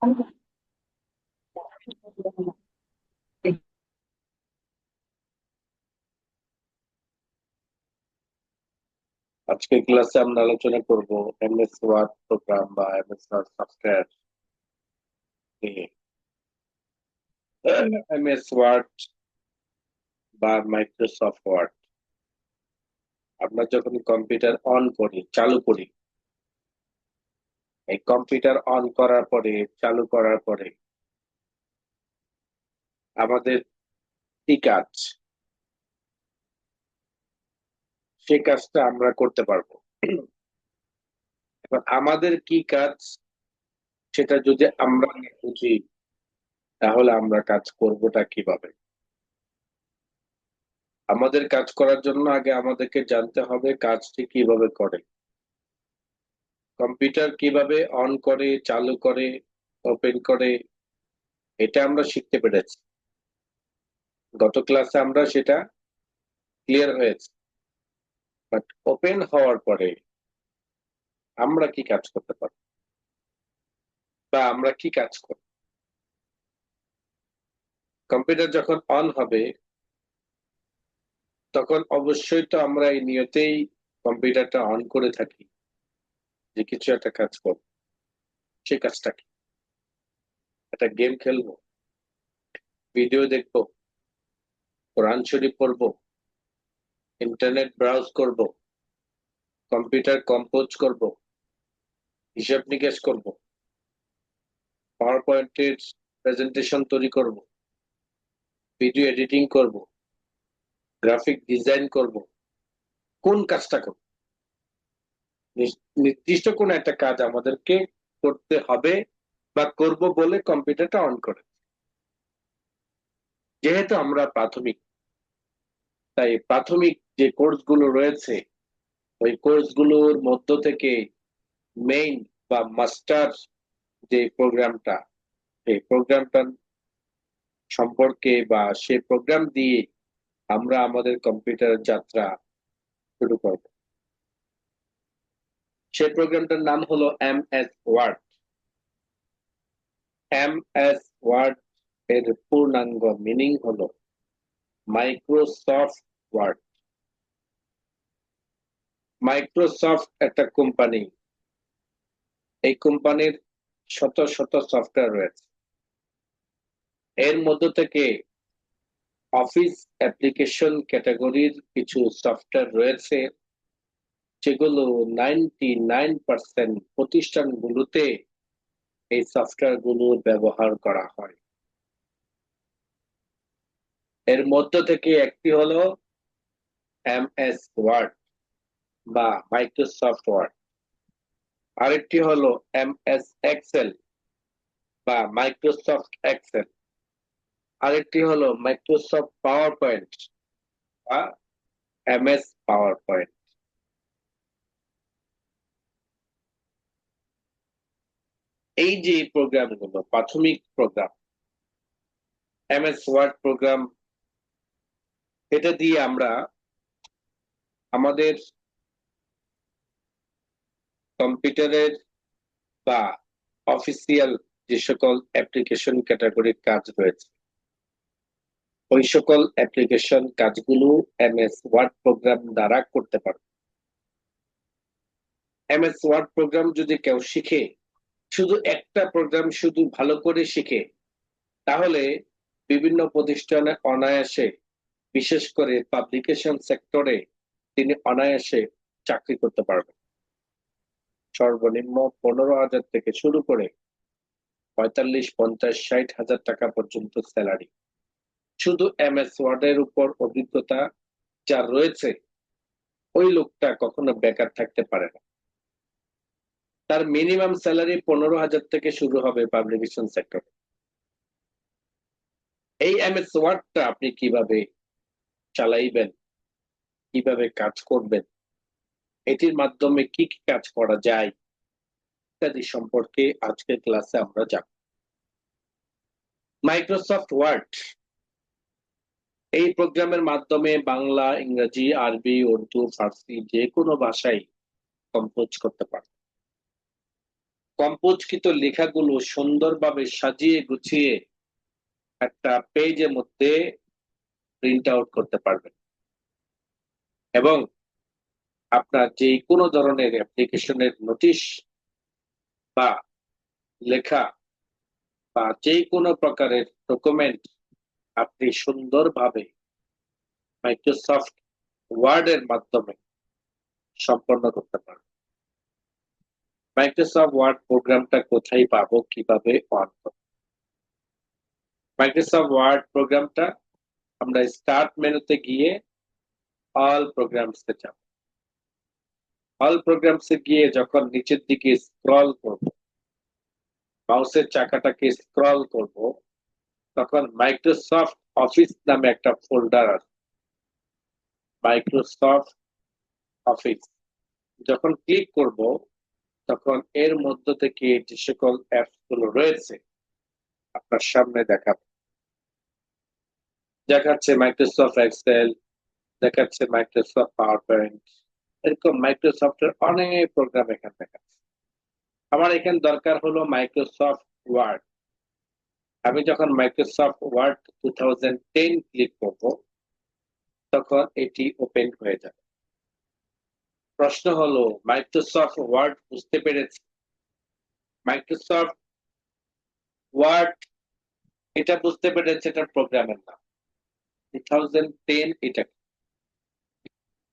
আজকে ক্লাসে আমরা আলোচনা করব এমএস ওয়ার্ড প্রোগ্রাম বা এমএস ওয়ার্ড সফটওয়্যার নিয়ে। এমএস ওয়ার্ড বা মাইক্রোসফট ওয়ার্ড আমরা যখন কম্পিউটার অন করি, চালু করি, এই কম্পিউটার অন করার পরে, চালু করার পরে আমাদের কি কাজ, সেই কাজটা আমরা করতে পারবো। এবার আমাদের কি কাজ সেটা যদি আমরা না বুঝি, তাহলে আমরা কাজ করবোটা কিভাবে? আমাদের কাজ করার জন্য আগে আমাদেরকে জানতে হবে কাজটি কিভাবে করে, কম্পিউটার কিভাবে অন করে, চালু করে, ওপেন করে, এটা আমরা শিখতে পেরেছি। গত ক্লাসে আমরা সেটা ক্লিয়ার হয়েছে। বাট ওপেন হওয়ার পরে আমরা কি কাজ করতে পারবো বা আমরা কি কাজ করব? কম্পিউটার যখন অন হবে তখন অবশ্যই তো আমরা এই নিয়তেই কম্পিউটারটা অন করে থাকি যে কিছু একটা কাজ করব। সেই কাজটা কি? একটা গেম খেলবো, ভিডিও দেখবো, কোরআন শরীফ পড়বো, ইন্টারনেট ব্রাউজ করব, কম্পিউটার কম্পোজ করব, হিসাব নিকেশ করব, পাওয়ার পয়েন্টের প্রেজেন্টেশন তৈরি করব, ভিডিও এডিটিং করব, গ্রাফিক ডিজাইন করব, কোন কাজটা করব? নির্দিষ্ট কোন একটা কাজ আমাদেরকে করতে হবে বা করব বলে কম্পিউটারটা অন করে। যেহেতু আমরা প্রাথমিক, তাই প্রাথমিক যে কোর্সগুলো রয়েছে ওই কোর্সগুলোর মধ্য থেকে মেইন বা মাস্টার যে প্রোগ্রামটা, সেই প্রোগ্রামটা সম্পর্কে বা সেই প্রোগ্রাম দিয়ে আমরা আমাদের কম্পিউটার যাত্রা শুরু করব। সেই প্রোগ্রামটার নাম হলো এমএস ওয়ার্ড। এমএস ওয়ার্ড এর পূর্ণাঙ্গ মিনিং হলো মাইক্রোসফট ওয়ার্ড। মাইক্রোসফট একটা কোম্পানি, এই কোম্পানির শত শত সফটওয়্যার রয়েছে। এর মধ্য থেকে অফিস অ্যাপ্লিকেশন ক্যাটাগরির কিছু সফটওয়্যার রয়েছে যেগুলো 99% প্রতিষ্ঠানগুলোতে এই সফটওয়্যার গুলো ব্যবহার করা হয়। এর মধ্য থেকে একটি হলো এমএস ওয়ার্ড বা মাইক্রোসফট ওয়ার্ড, আরেকটি হলো এমএস এক্সেল বা মাইক্রোসফট এক্সেল, আরেকটি হলো মাইক্রোসফট পাওয়ার পয়েন্ট বা এমএস পাওয়ার পয়েন্ট। এই যে প্রোগ্রামগুলো প্রাথমিক প্রোগ্রাম, এমএস ওয়ার্ড প্রোগ্রাম, এটা দিয়ে আমরা আমাদের কম্পিউটারের বা অফিসিয়াল যে সকল অ্যাপ্লিকেশন ক্যাটাগরির কাজ রয়েছে ওই সকল অ্যাপ্লিকেশন কাজগুলো এমএস ওয়ার্ড প্রোগ্রাম দ্বারা করতে পারবে। এমএস ওয়ার্ড প্রোগ্রাম যদি কেউ শিখে, শুধু একটা প্রোগ্রাম শুধু ভালো করে শিখে, তাহলে বিভিন্ন প্রতিষ্ঠানে অনায়াসে, বিশেষ করে পাবলিকেশন সেক্টরে তিনি অনায়াসে চাকরি করতে পারবেন। সর্বনিম্ন 15,000 থেকে শুরু করে 45, 50, 60,000 টাকা পর্যন্ত স্যালারি। শুধু এমএস ওয়ার্ডের উপর অভিজ্ঞতা যার রয়েছে ওই লোকটা কখনো বেকার থাকতে পারে না। তার মিনিমাম স্যালারি 15,000 থেকে শুরু হবে পাবলিকেশন সেক্টরে। এই এমএস ওয়ার্ডটা আপনি কিভাবে চালাইবেন, কিভাবে কাজ করবেন, এটির মাধ্যমে কি কি কাজ করা যায় ইত্যাদি সম্পর্কে আজকের ক্লাসে আমরা জানব। মাইক্রোসফট ওয়ার্ড এই প্রোগ্রামের মাধ্যমে বাংলা, ইংরেজি, আরবি, উর্দু, ফার্সি যে কোনো ভাষায় কম্পোজ করতে পারে। কম্পোজকৃত লেখাগুলো সুন্দরভাবে সাজিয়ে গুছিয়ে একটা পেজের মধ্যে প্রিন্ট আউট করতে পারবেন এবং আপনার যে কোনো ধরনের অ্যাপ্লিকেশনের নোটিশ বা লেখা বা যে কোনো প্রকারের ডকুমেন্ট আপনি সুন্দরভাবে মাইক্রোসফট ওয়ার্ড এর মাধ্যমে সম্পন্ন করতে পারবেন। মাইক্রোসফট ওয়ার্ড প্রোগ্রামটা কোথায় পাবো, কিভাবে অন করব? মাইক্রোসফট ওয়ার্ড প্রোগ্রামটা আমরা স্টার্ট মেনুতে গিয়ে অল প্রোগ্রামস এ যাব। অল প্রোগ্রামস এ গিয়ে যখন নিচের দিকে স্ক্রল করব, মাউসের চাকাটাকে স্ক্রল করব, তখন মাইক্রোসফট অফিস নামে একটা ফোল্ডার আছে। মাইক্রোসফট অফিস যখন ক্লিক করব, তখন এর মধ্য থেকে যে সকল অ্যাপস গুলো রয়েছে আপনার সামনে দেখাচ্ছে মাইক্রোসফট এক্সেল, দেখাচ্ছে মাইক্রোসফট পাওয়ার পয়েন্ট, এরকম মাইক্রোসফটের অনেক প্রোগ্রাম এখানে দেখাচ্ছে। আমার এখানে দরকার হলো মাইক্রোসফট ওয়ার্ড। আমি যখন মাইক্রোসফট ওয়ার্ড 2010 ক্লিক করব, তখন এটি ওপেন হয়ে যাবে। প্রশ্ন হলো, মাইক্রোসফট ওয়ার্ড বুঝতে পেরেছি, মাইক্রোসফট ওয়ার্ড এটা বুঝতে পেরেছে এটার প্রোগ্রামের নাম। 2010 এটা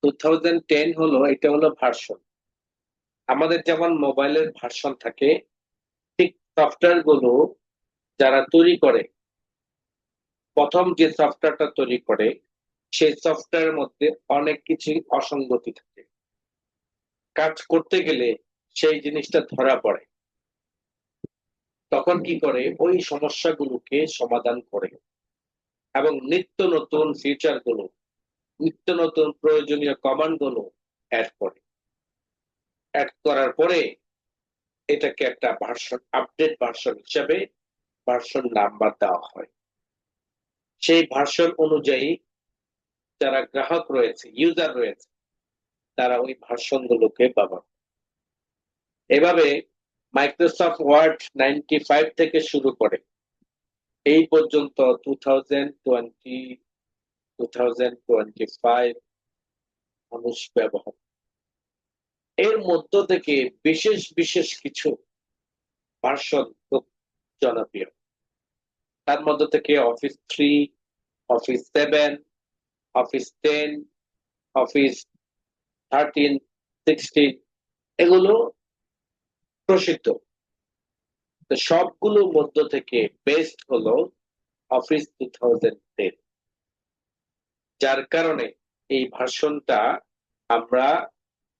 2010 হলো, এটা হলো ভার্সন। আমাদের যেমন মোবাইলের ভার্সন থাকে, ঠিক সফটওয়্যার গুলো যারা তৈরি করে, প্রথম যে সফটওয়্যারটা তৈরি করে সেই সফটওয়্যারের মধ্যে অনেক কিছু অসঙ্গতি থাকে। কাজ করতে গেলে সেই জিনিসটা ধরা পড়ে, তখন কি করে ওই সমস্যাগুলোকে সমাধান করে এবং নিত্য নতুন ফিচার গুলো, নিত্য নতুন প্রয়োজনীয় কমান্ড গুলো অ্যাড করে। অ্যাড করার পরে এটাকে একটা ভার্সন, আপডেট ভার্সন হিসাবে ভার্সন নাম্বার দেওয়া হয়। সেই ভার্সন অনুযায়ী যারা গ্রাহক রয়েছে, ইউজার রয়েছে, তারা ওই ভার্সন গুলোকে ব্যবহার করে। এভাবে মাইক্রোসফট ওয়ার্ড 95 থেকে শুরু করে এই পর্যন্ত 2020 2025 মানুষ ব্যবহার। এর মধ্য থেকে বিশেষ বিশেষ কিছু ভার্সন খুব জনপ্রিয়। তার মধ্য থেকে অফিস 3, অফিস 7, অফিস 10, অফিস 13, 16 এগুলো প্রসিদ্ধ। তো সবগুলোর মধ্য থেকে বেস্ট হলো অফিস 2010, যার কারণে এই ভার্সনটা আমরা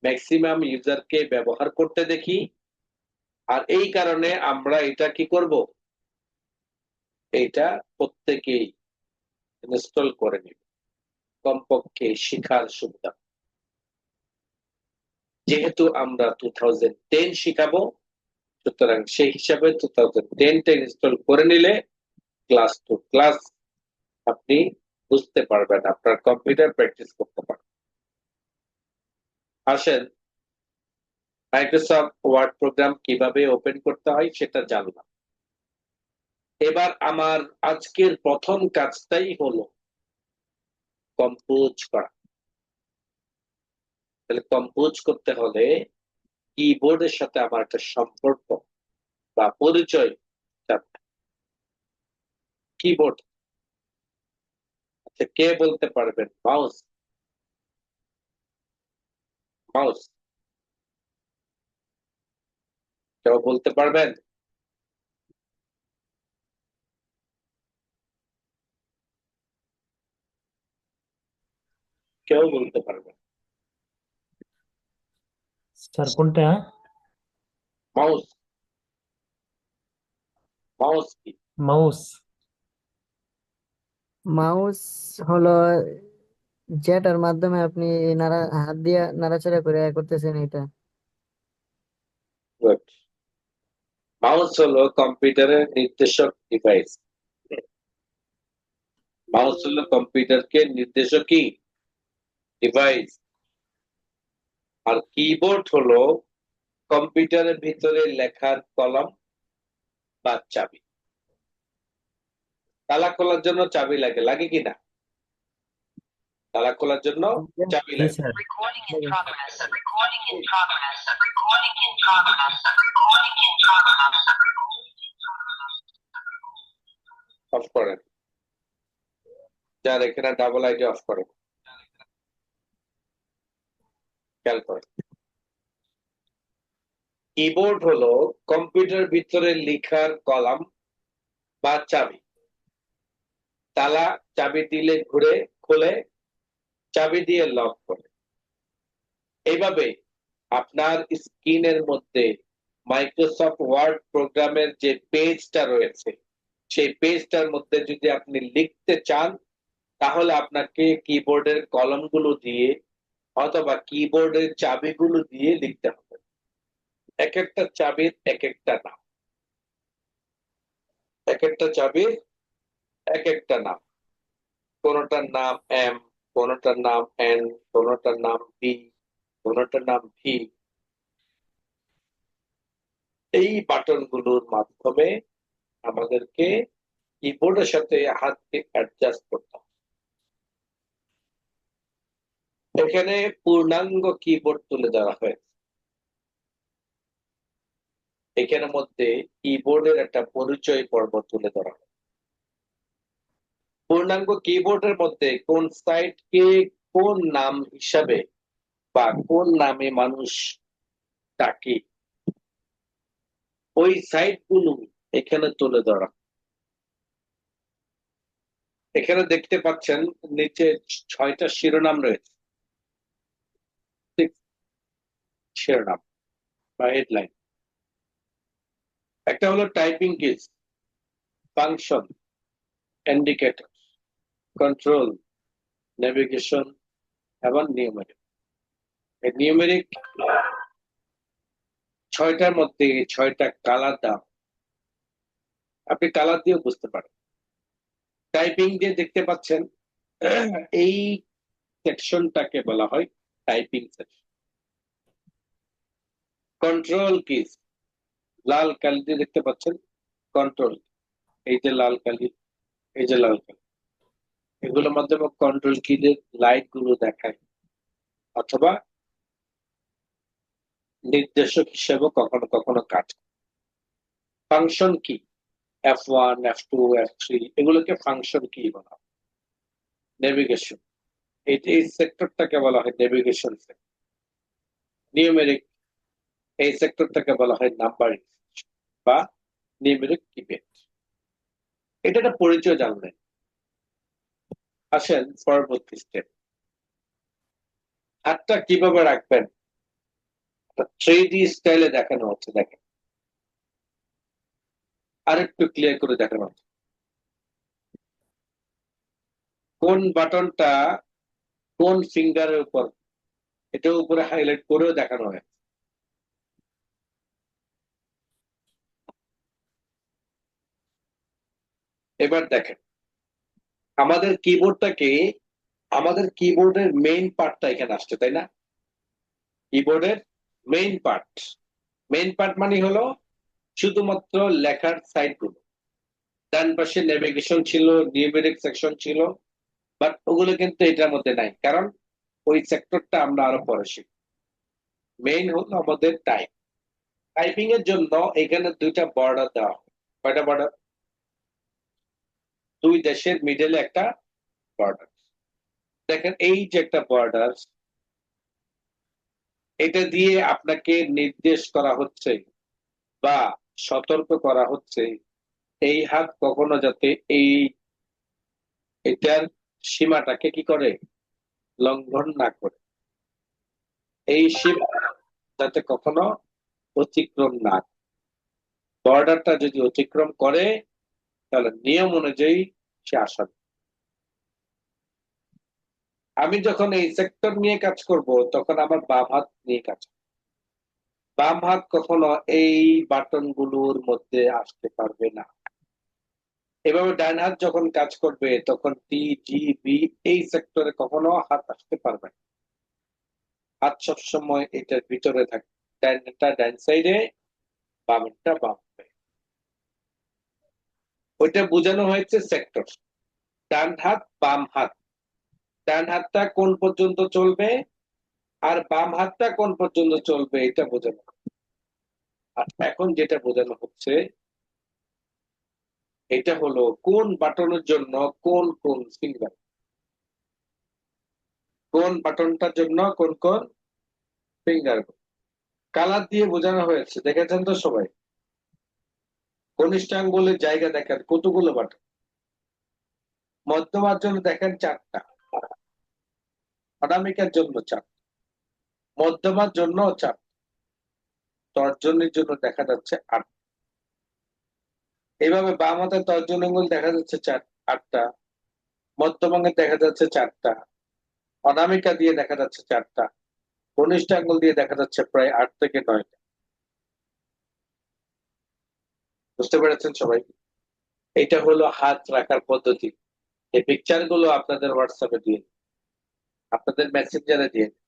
ম্যাক্সিমাম ইউজারকে ব্যবহার করতে দেখি। আর এই কারণে আমরা এটা কি করব, এটা প্রত্যেকেই ইনস্টল করে নিব, কমপক্ষে শেখার সুবিধা। যেহেতু আমরা 2010 শিখাবো, সুতরাং সেই হিসাবে 2010টা ইনস্টল করে নিলে ক্লাস টু ক্লাস আপনি বুঝতে পারবেন, আপনার কম্পিউটার প্র্যাকটিস করতে পারবেন। আসেন, মাইক্রোসফট ওয়ার্ড প্রোগ্রাম কিভাবে ওপেন করতে হয় সেটা জানলাম। এবার আমার আজকের প্রথম কাজটাই হলো কম্পোজ করা। তাহলে কম্পোজ করতে হলে কিবোর্ডের সাথে আমার একটা সম্পর্ক বা পরিচয়। কিবোর্ড, আচ্ছা কে বলতে পারবেন? মাউস, মাউস কেউ বলতে পারবেন? কেউ বলতে পারবেন? স্যার কোনটা? মাউস, মাউস কি? মাউস? মাউস হলো যেটার মাধ্যমে আপনি হাত দিয়ে নাড়াচাড়া করে করতেছেন এটা। গুড। মাউস হলো কম্পিউটারের নির্দেশক ডিভাইস। মাউস হলো কম্পিউটারকে নির্দেশক কি ডিভাইস। আর কিবোর্ড হলো কম্পিউটারের ভিতরে লেখার কলম বা চাবি। তালা খোলার জন্য চাবি লাগে, লাগে কিনা? তালা খোলার জন্য চাবি জি লাগে। Sir. Recording in progress. Recording in progress. Recording in progress. Recording in progress. Of করেন, যার এখানে ডাবল আইডি অফ করেন, খেয়াল করেন। কিবোর্ড হলো কম্পিউটার ভিতরে লেখার কলাম বা চাবি। তালা চাবি দিলে ঘুরে খোলে, চাবি দিয়ে লক করে। এইভাবে আপনার স্ক্রিনের মধ্যে মাইক্রোসফট ওয়ার্ড প্রোগ্রামের যে পেজটা রয়েছে, সেই পেজটার মধ্যে যদি আপনি লিখতে চান, তাহলে আপনাকে কিবোর্ডের কলমগুলো দিয়ে অথবা কিবোর্ডের চাবিগুলো দিয়ে লিখতে হবে। এক একটা চাবির এক একটা নাম, এক একটা চাবির এক একটা নাম। কোনটার নাম এম, কোনটার নাম এন, কোনটার নাম বি, কোনটার নাম ভি। এই বাটনগুলোর মাধ্যমে আমাদেরকে কিবোর্ডের সাথে হাতকে অ্যাডজাস্ট করতে হবে। এখানে পূর্ণাঙ্গ কিবোর্ড তুলে দেওয়া হয়েছে। এখানের মধ্যে কিবোর্ডের একটা পরিচয় পর্ব তুলে ধরা হয়। পূর্ণাঙ্গ কিবোর্ডের মধ্যে কোন সাইটকে কোন নাম হিসাবে বা কোন নামে মানুষ ডাকে, ওই সাইটগুলো এখানে তুলে ধরা। এখানে দেখতে পাচ্ছেন নিচে 6টা শিরোনাম রয়েছে, শিরোনাম বা হেডলাইন। একটা হলো typing keys, function, indicator, control, navigation এবং নিউমেরিক। এই নিউমেরিক 6টার মধ্যে 6টা কালার দাও, আপনি কালার দিয়েও বুঝতে পারেন। টাইপিং দিয়ে দেখতে পাচ্ছেন এই সেকশনটাকে বলা হয় টাইপিং সেকশন। কন্ট্রোল কিজ, লাল কালি দিয়ে দেখতে পাচ্ছেন কন্ট্রোল, এই যে লাল কালি, এই যে লাল কালি, এগুলোর মাধ্যমে কন্ট্রোল কিজের লাইট গুলো দেখায় অথবা নির্দেশক হিসেবে কখনো কখনো কাজ করে। ফাংশন কি, F1, F2, F3, এগুলোকে ফাংশন কি বলা হয়। নেভিগেশন, এই সেক্টরটাকে বলা হয় নেভিগেশন সেক্টর। নিউমেরিক, এই সেক্টরটাকে বলা হয় নাম্বারিং বা নিউমেরিক কিপ্যাড। এটা একটা পরিচয় জানলেন। আসেন পরবর্তী স্টেপ, হাতটা কিভাবে রাখবেন 3D স্টাইলে দেখানো হচ্ছে। দেখেন, আরেকটু ক্লিয়ার করে দেখানো হচ্ছে। কোন বাটনটা কোন ফিঙ্গারের উপর, এটা উপরে হাইলাইট করেও দেখানো হয়। এবার দেখেন, আমাদের কিবোর্ডটাকে, আমাদের কিবোর্ডের মেইন পার্টটা এখানে আসছে, তাই না? কিবোর্ডের মেইন পার্ট, মেইন পার্ট মানে হলো শুধুমাত্র লেখার সাইড গুলো। ডান পাশে নেভিগেশন ছিল, নিউমেরিক সেকশন ছিল, বাট ওগুলো কিন্তু এটার মধ্যে নাই, কারণ ওই সেক্টরটা আমরা আরো পরে শিখব। মেইন হলো আমাদের টাইপ। টাইপিং এর জন্য এখানে 2টা বর্ডার দেওয়া হয়। কয়টা বর্ডার? 2 দেশের মিডলে একটা বর্ডার। দেখেন এই যে একটা বর্ডার, এটা দিয়ে আপনাকে নির্দেশ করা হচ্ছে বা সতর্ক করা হচ্ছে এই হাত কখনো যাতে এই এটার সীমাটাকে কি করে, লঙ্ঘন না করে, এই সীমা যাতে কখনো অতিক্রম না করে। বর্ডারটা যদি অতিক্রম করে তাহলে নিয়ম অনুযায়ী সে আসামি। আমি যখন এই সেক্টর নিয়ে কাজ করব তখন আমার বাম হাত নিয়ে কাজ করব। বাম হাত কখনো এই বাটন গুলোর মধ্যে আসতে পারবে না। এভাবে ডান হাত যখন কাজ করবে তখন টি, জি, বি এই সেক্টরে কখনো হাত আসতে পারবে না। হাত সবসময় এটার ভিতরে থাকে। ডাইনটা ডাইন সাইডে, বামেরটা বাম সাইডে। ওইটা বোঝানো হয়েছে সেক্টর। ডান হাত বাম হাত, ডান হাতটা কোন পর্যন্ত চলবে আর বাম হাতটা কোন পর্যন্ত চলবে এটা বোঝানো। আর এখন যেটা বোঝানো হচ্ছে এটা হলো কোন বাটনের জন্য কোন কোন ফিঙ্গার, কোন বাটনটার জন্য কোন কোন ফিঙ্গার। কালার দিয়ে বোঝানো হয়েছে, দেখেছেন তো সবাই? কনিষ্ঠ আঙ্গুলের জায়গা দেখেন কতগুলো বাটন, মধ্যমার জন্য দেখেন 4টা, অনামিকার জন্য 4টা, মধ্যমার জন্য 4টা, তর্জনীর জন্য দেখা যাচ্ছে 8। এইভাবে বাম হাতের তর্জন আঙ্গুল দেখা যাচ্ছে 8টা, মধ্যমাঙ্গে দেখা যাচ্ছে 4টা, অনামিকা দিয়ে দেখা যাচ্ছে 4টা, কনিষ্ঠ আঙ্গুল দিয়ে দেখা যাচ্ছে প্রায় 8 থেকে 9টা। বুঝতে পেরেছেন সবাই? এটা হলো হাত রাখার পদ্ধতি। এই পিকচার গুলো আপনাদের হোয়াটসঅ্যাপে দিয়ে দিন, আপনাদের মেসেঞ্জারে দিয়ে দিন,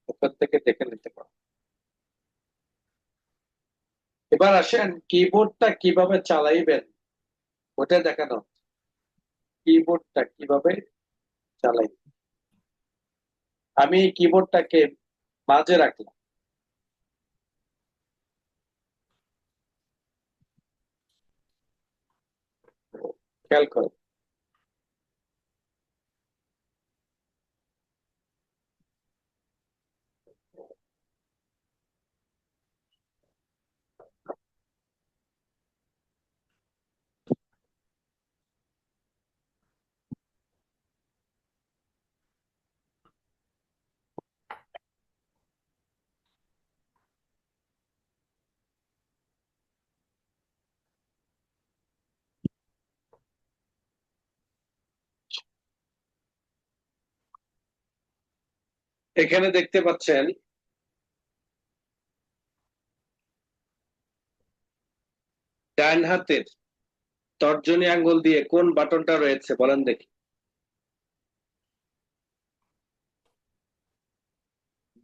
ওখান থেকে দেখে নিতে পারেন। এবার আসেন কিবোর্ডটা কিভাবে চালাইবেন ওটা দেখানো। কিবোর্ডটা কিভাবে চালাই, আমি এই কিবোর্ডটাকে মাঝে রাখলাম। খেয়াল করো, এখানে দেখতে পাচ্ছেন ডান হাতের তর্জনী আঙ্গুল দিয়ে কোন বাটনটা রয়েছে বলেন দেখি।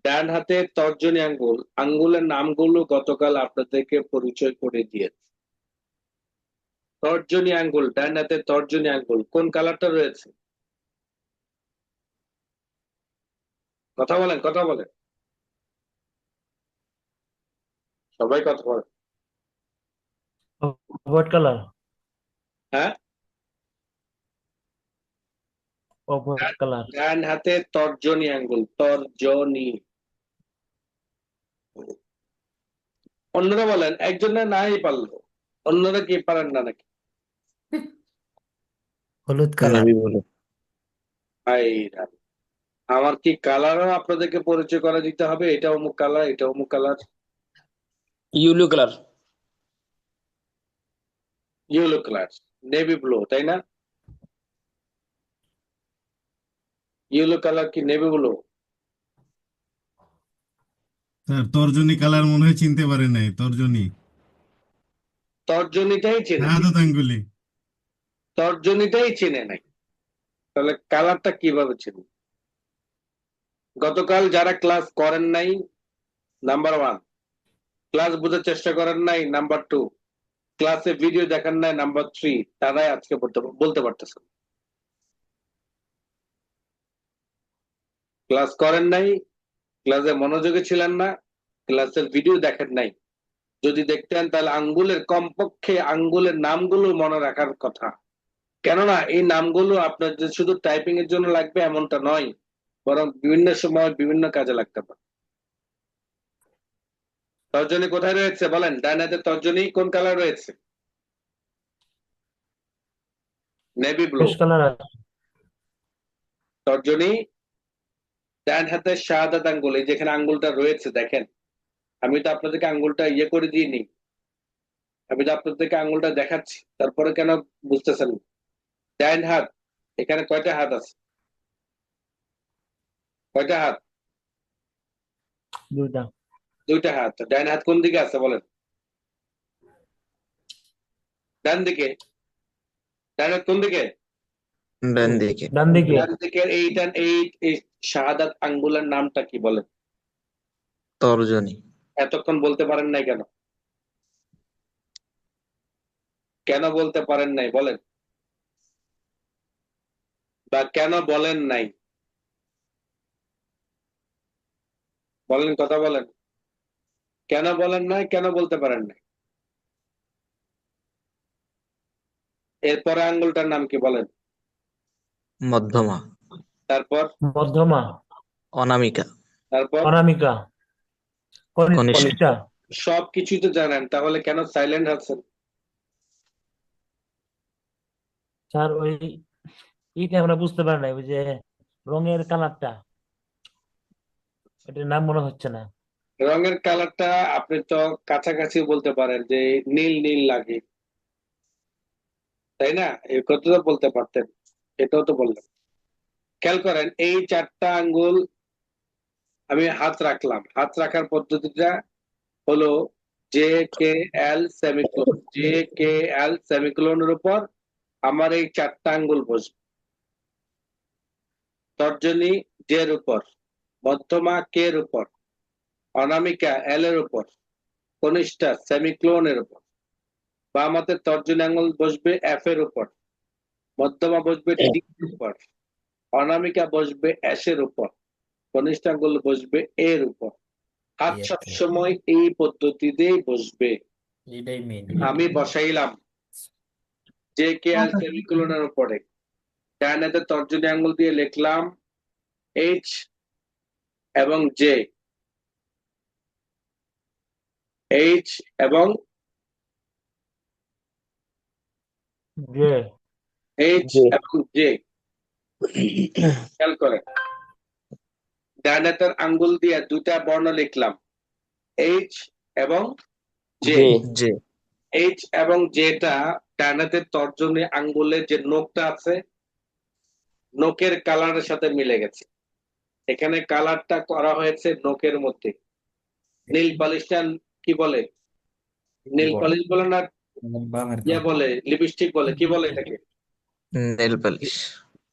ডান হাতের তর্জনী আঙ্গুল, আঙ্গুলের নামগুলো গতকাল আপনাদেরকে পরিচয় করে দিয়েছে। তর্জনী আঙ্গুল, ডান হাতের তর্জনী আঙ্গুল কোন কালারটা রয়েছে? কথা বলেন, কথা বলেন, সবাই কথা বলেন। হোয়াইট কালার, হ্যাঁ, হোয়াইট কালার, ডান হাতের তর্জনী আঙ্গুল, তর্জনী। অন্যরা বলেন, একজনের নাই পারলো, অন্যরা কি পারেন না নাকি? হলুদ কালার, নেভি ব্লু। হাই রাম। আমার কি কালারও আপনাদেরকে পরিচয় করে দিতে হবে? এটা অমুক কালার, এটা অমুক colour. Yellow colour. Yellow colour, navy blue, তাই না? ইয়েলো কালার কি নেভি ব্লু? স্যার তর্জনী কালার মনে হয় চিনতে পারে নাই, তর্জনী তর্জনীটাই চেনে, শাহাদাত আঙ্গুলি। তর্জনীটাই চেনে নাই, তাহলে কালারটা কিভাবে চেনে? গতকাল যারা ক্লাস করেন নাই, নাম্বার 1, ক্লাস বোঝার চেষ্টা করেন নাই, নাম্বার 2, ক্লাসে ভিডিও দেখেন নাই, নাম্বার 3, তারাই আজকে বলতে পারতেছেন। ক্লাস করেন নাই, ক্লাসে মনোযোগী ছিলেন না, ক্লাসের ভিডিও দেখেন নাই। যদি দেখতেন তাহলে আঙ্গুলের কমপক্ষে আঙ্গুলের নামগুলো মনে রাখার কথা। কেননা এই নামগুলো আপনার যে শুধু টাইপিং এর জন্য লাগবে এমনটা নয়, বরং বিভিন্ন সময় বিভিন্ন কাজে লাগতে পারে। তর্জনী কোথায় রয়েছে বলেন? ডান হাতের তর্জনী কোন কালার রয়েছে? Navy blue. ফ্রেশ কালার আছে, তর্জনী ডান হাতের শাহাদাত আঙ্গুল, এই যেখানে আঙ্গুলটা রয়েছে দেখেন, আমি তো আপনাদেরকে আঙ্গুলটা ইয়ে করে দিইনি, আমি তো আপনাদেরকে আঙ্গুলটা দেখাচ্ছি, তারপরে কেন বুঝতেছেন? ডান হাত, এখানে কয়টা হাত আছে? কয়টা হাত? দুইটা, 2টা হাত। ডান হাত কোন দিকে আছে বলেন? ডান দিকে। ডান হাত কোন দিকে? ডান দিকে। ডান দিকে, ডান দিকের এই শাহাদাত আঙ্গুলের নামটা কি বলেন? তর্জনী। এতক্ষণ বলতে পারেন নাই কেন? কেন বলতে পারেন নাই বলেন, বা কেন বলেন নাই? বলেন, কথা বলেন। কেন বলেন নাই, কেন বলতে পারেন নাই? এরপরে আঙ্গুলটার নাম কি বলেন? মধ্যমা, তারপর? মধ্যমা, অনামিকা, তারপর? অনামিকা, কনিষ্ঠ, কনিষ্ঠা। সবকিছুই তো জানেন, তাহলে কেন সাইলেন্ট আছেন? স্যার ওই এইটা আমরা বুঝতে পারি না, ওই যে রঙের কালারটা, এটার নাম মনে হচ্ছে না। রঙের কালারটা আপনি তো কাছাকাছি বলতে পারেন যে নীল নীল লাগে, তাই না? এই কথা তো বলতে পারতেন, এটাও তো বললেন। খেয়াল করেন, এই 4টা আঙ্গুল আমি হাত রাখলাম, হাত রাখার পদ্ধতিটা হলো জে কে এল সেমিকোলন। জে কে এল সেমিকোলনের উপর আমার এই 4টা আঙ্গুল বসবে। তর্জনী জের উপর, মধ্যমা কে এর উপর, অনামিকা এল এর উপর, কনিষ্ঠা সেমিক্লোনের উপর। বাম হাতের তর্জনী আঙ্গুল বসবে এফ এর উপর, মধ্যমা বসবে টি এর উপর, অনামিকা বসবে এস এর উপর, কনিষ্ঠ আঙ্গুল বসবে এর উপর। হাত সবসময় এই পদ্ধতিতেই বসবে। এটাই মেন। আমি বসাইলাম জে কে এল সেমিকোলনের উপরে, ডান হাতের তর্জনী আঙ্গুল দিয়ে লিখলাম এইচ এবং জে, এইচ এবং যে এইচ জে, এবং জে। খেয়াল করেন, ডান হাতের আঙ্গুল দিয়ে 2টা বর্ণ লিখলাম, এইচ এবং জে। জে, জে, এইচ এবং জেটা ডান হাতের তর্জনী আঙ্গুলের যে নোকটা আছে, নোকের কালারের সাথে মিলে গেছে। এখানে কালারটা করা হয়েছে নোকের মধ্যে। নীল পালিশটা কি বলে? নীল পালিশ বলে না, ইয়া বলে, লিপস্টিক বলে, কি বলে এটাকে? Nail polish,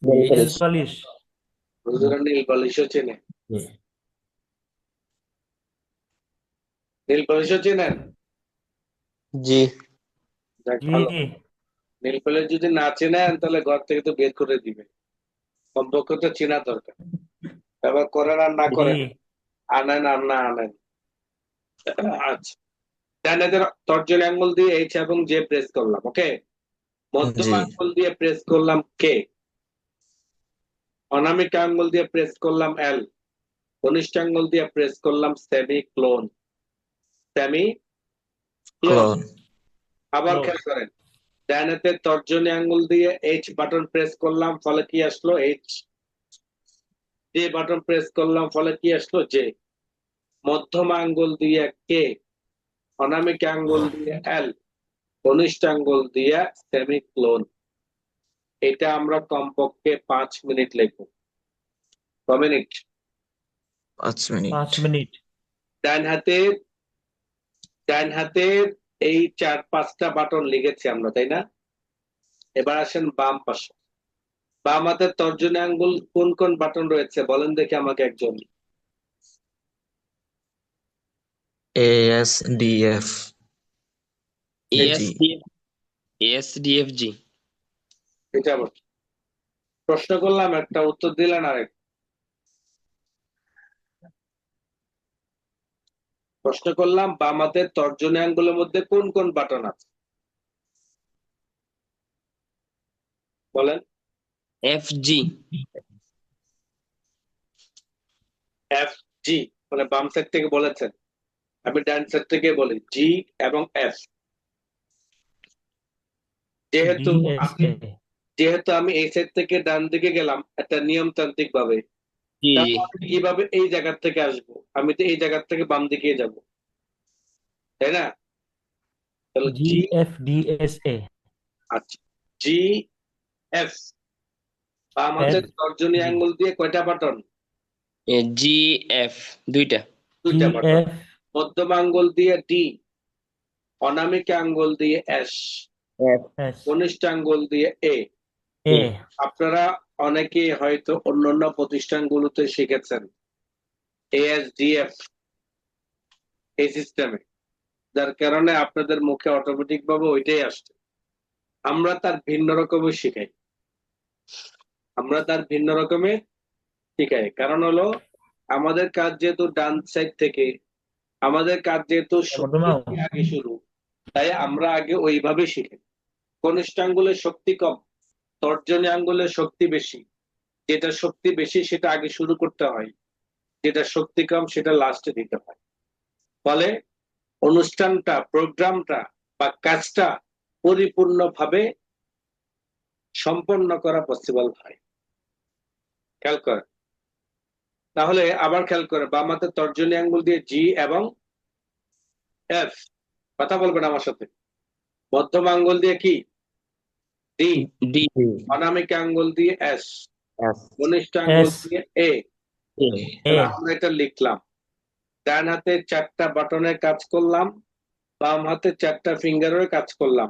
nail polish. হুজুরা নীল পালিশও চেনে, নীল পালিশও চেনেন? জি, যাক জি ভালো। নীল পালিশ যদি না চেনেন তাহলে ঘর থেকে তো বের করে দিবে, কমপক্ষে তো চেনা দরকার। এবার করেন আর না জি করেন, আনেন আর না আনেন। আচ্ছা, ডান হাতের তর্জনী আঙ্গুল দিয়ে এইচ এবং জে প্রেস করলাম, ওকে। মধ্যম জি, আঙ্গুল দিয়ে প্রেস করলাম কে, অনামিকা আঙ্গুল দিয়ে প্রেস করলাম এল, কনিষ্ঠ আঙ্গুল দিয়ে প্রেস করলাম semi clone. Semi clone. Clone, আবার ক্লোন। খেয়াল করেন, ডান হাতের তর্জনী আঙ্গুল দিয়ে এইচ বাটন প্রেস করলাম, ফলে কি আসলো? এইচ। জে বাটন প্রেস করলাম, ফলে কি আসলো? জে। মধ্যম আঙ্গুল দিয়ে কে, অনামিকা আঙ্গুল দিয়ে এল, কনিষ্ঠ আঙ্গুল দিয়ে সেমি ক্লোন। এটা আমরা কমপক্ষে 5 মিনিট লিখবো। ক মিনিট? 5 minute, 5 minute. ডান হাতের, ডান হাতের এই 4-5টা বাটন লিখেছি আমরা, তাই না? এবার আসেন বাম পাশে। বাম হাতের তর্জনী আঙ্গুল কোন কোন বাটন রয়েছে বলেন দেখি আমাকে একজন। এস, ডি, এফ, জি, ASDFG এটা বল। প্রশ্ন করলাম একটা, উত্তর দিলেন আরেক। প্রশ্ন করলাম বাম হাতের তর্জনী আঙ্গুলের মধ্যে কোন কোন বাটন আছে বলেন। FG এফ, জি, মানে বাম সাইড থেকে বলেছেন, আমি ডান সাইড থেকে বলি জি এবং এফ। যেহেতু আমি DSA। যেহেতু আমি এই সাইড থেকে ডান দিকে গেলাম একটা নিয়মতান্ত্রিক ভাবে, জি তাহলে আমি কিভাবে এই জায়গা থেকে আসবো? আমি তো এই জায়গা থেকে বাম দিকে যাব, তাই না? তাহলে জি, GFDSA। আচ্ছা, জি এফ। বাম হাতের তর্জনী জি। আঙ্গুল দিয়ে কয়টা বাটন? GF দুইটা। দুইটা বাটন। GF। মধ্যম আঙ্গুল দিয়ে ডি, অনামিকা আঙ্গুল দিয়ে এস, S। কনিষ্ঠ আঙ্গুল দিয়ে এ। A। আপনারা অনেকেই হয়তো অন্যান্য প্রতিষ্ঠানগুলোতে শিখেছেন ASDF, এই সিস্টেমে, যার কারণে আপনাদের মুখে অটোমেটিক ভাবে ওইটাই আসছে। আমরা তার ভিন্ন রকমের শিখাই, কারণ হলো আমাদের কাজ যেহেতু ডান সাইড থেকে, আমাদের কাজ যেহেতু শক্তি বর্তমান দিয়ে আগে শুরু, তাই আমরা আগে ওইভাবে শিখি। কনিষ্ঠ আঙ্গুলের শক্তি কম, তর্জনী আঙ্গুলের শক্তি বেশি, যেটা শক্তি বেশি সেটা আগে শুরু করতে হয়, যেটা শক্তি কম সেটা লাস্টে দিতে হয়। ফলে অনুষ্ঠানটা, প্রোগ্রামটা বা কাজটা পরিপূর্ণভাবে সম্পন্ন করা পসিবল হয়। খেয়াল করেন, তাহলে আবার খেয়াল করে বাম হাতের তর্জনী আঙ্গুল দিয়ে জি এবং এফ, কথা বলবেন আমার সাথে। মধ্যম আঙ্গুল দিয়ে কি? ডি। ডি অনামিকা আঙ্গুল দিয়ে এস, এফ কনিষ্ঠ আঙ্গুল এস দিয়ে এ। এ এ আমরা এটা লিখলাম। ডান হাতে 4টা বাটনের কাজ করলাম, বাম হাতে 4টা ফিঙ্গারের কাজ করলাম,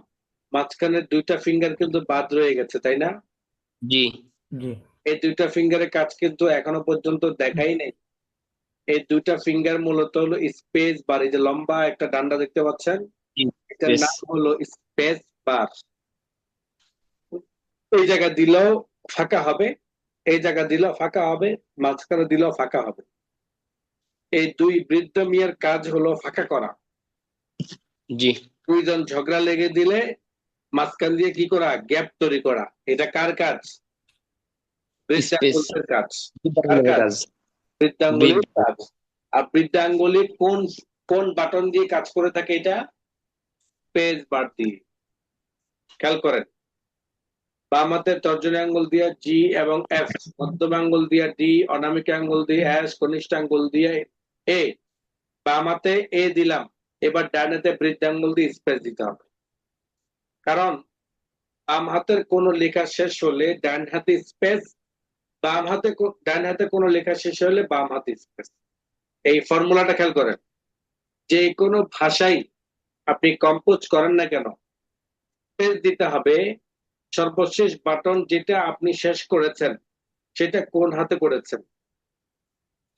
মাঝখানে 2টা ফিঙ্গার কিন্তু বাদ রয়ে গেছে, তাই না? জি জি এই 2টা ফিঙ্গারের কাজ কিন্তু এখনো পর্যন্ত দেখাই নেই। এই 2টা ফিঙ্গার মূলত হলো স্পেস বার। এই যে লম্বা একটা ডান্ডা দেখতে পাচ্ছেন, এটার স্পেস নাম হলো স্পেস বার। এই জায়গা দিলেও ফাঁকা হবে, এই জায়গা দিলেও ফাঁকা হবে, মাঝখানে দিলেও ফাঁকা হবে। এই দুই বৃদ্ধ মিয়ার কাজ হলো ফাঁকা করা। জি দুইজন ঝগড়া লেগে দিলে মাঝখান দিয়ে কি করা? গ্যাপ তৈরি করা। এটা কার কাজ? স্পেস বৃদ্ধাঙ্গুলের কাজ। কার কাজ? কাজ বৃদ্ধাঙ্গুলির কাজ। আর বৃদ্ধাঙ্গুলি কোন কোন বাটন দিয়ে কাজ করে থাকে? এটা স্পেস বার দিয়ে। খেয়াল করেন, বাম হাতের তর্জনী আঙ্গুল দিয়ে জি এবং এফ, মধ্যম আঙ্গুল দিয়ে ডি, অনামিকা আঙ্গুল দিয়ে এস, কনিষ্ঠ আঙ্গুল দিয়ে এ। বাম হাতে এ দিলাম, এবার ডান হাতে বৃদ্ধাঙ্গুল দিয়ে স্পেস দিতে হবে। কারণ বাম হাতের কোন লেখা শেষ হলে ডান হাতে স্পেস, ডান হাতে কোন লেখা শেষ হলে বাম হাতে স্পেস। এই ফর্মুলাটা খেয়াল করেন। যে কোনো ভাষাই আপনি কম্পোজ করেন না কেন, স্পেস দিতে হবে। সর্বশেষ বাটন যেটা আপনি শেষ করেছেন সেটা কোন হাতে করেছেন,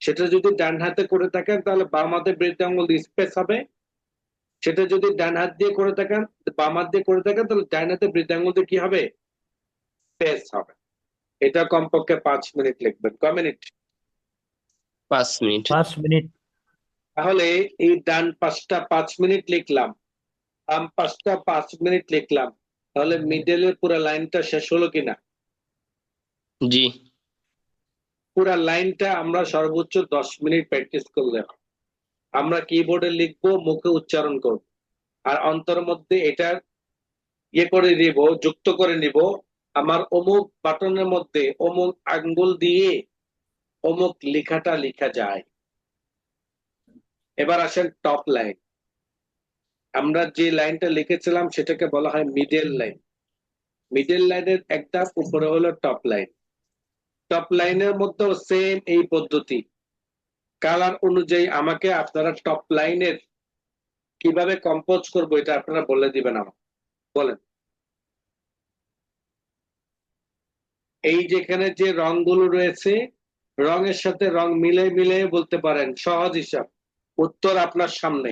সেটা যদি ডান হাতে করে থাকেন তাহলে বাম হাতে বৃদ্ধাঙ্গুল দিয়ে স্পেস হবে। সেটা যদি ডান হাত দিয়ে করে থাকেন, বাম হাত দিয়ে করে থাকেন, তাহলে ডান হাতে বৃদ্ধাঙ্গুল দিয়ে কি হবে? স্পেস হবে। এটা কমপক্ষে 5 মিনিট লিখবেন। কয় মিনিট? 5 মিনিট 5 মিনিট তাহলে এই ডান পাশটা 5 মিনিট লিখলাম, বাম পাশটা 5 মিনিট লিখলাম, তাহলে মিডলের পুরো লাইনটা শেষ হলো কিনা? জি পুরো লাইনটা আমরা সর্বোচ্চ 10 মিনিট প্র্যাকটিস করলে হবে। আমরা কিবোর্ডে লিখবো, মুখে উচ্চারণ করব, আর অন্তর মধ্যে এটা করে দিব, যুক্ত করে নিব। আমার অমুক বাটনের মধ্যে অমুক আঙ্গুল দিয়ে অমুক লেখাটা লেখা যায়। এবার আসেন টপ লাইন। আমরা যে লাইনটা লিখেছিলাম সেটাকে বলা হয় মিডল লাইন। মিডল লাইনের একটা উপরে হলো টপ লাইন। টপ লাইনের মধ্যেও সেম এই পদ্ধতি। কালার অনুযায়ী আমাকে আপনারা টপ লাইনের কিভাবে কম্পোজ করবো এটা আপনারা বলে দিবেন আমাকে। বলেন, এই যেখানে যে রংগুলো রয়েছে, রঙের সাথে রং মিলে মিলে বলতে পারেন। সহজ হিসাব, উত্তর আপনার সামনে।